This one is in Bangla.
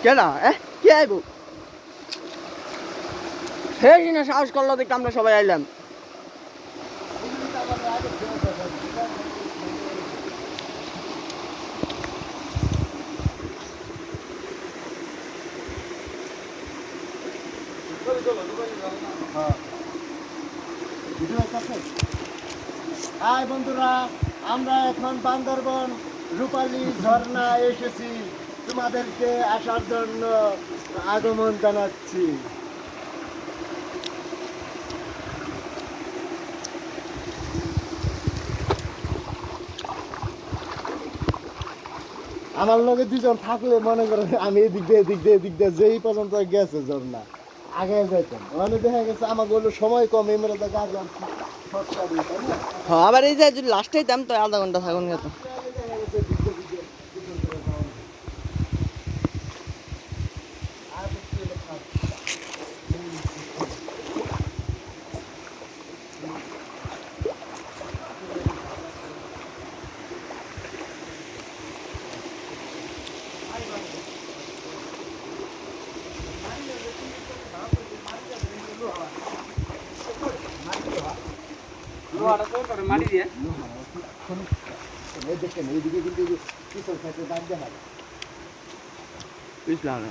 কেডা কে আইব হে কিনা সাহস করলো দেখতে আমরা সবাই আইলাম হাই বন্ধুরা, আমরা এখন বান্দরবন রূপালী ঝর্ণা এসেছি। তোমাদেরকে আসার জন্য আগমন জানাচ্ছি। আমার লগে দুজন থাকলে মনে করেন আমি এদিক দিয়ে যেই পর্যন্ত গেছে ঝর্ণা আগে যাইতাম। ওখানে দেখা গেছে আমার বললো সময় কম, এমরা তো গাছ আনছি। আবার এই যে যদি লাস্টে দাম তো আধা ঘন্টা থাকুন গেত মাটি দিয়ে দেখেন এইদিকে কিন্তু পিছন সাইডে দাগ দেখা বুঝলাম না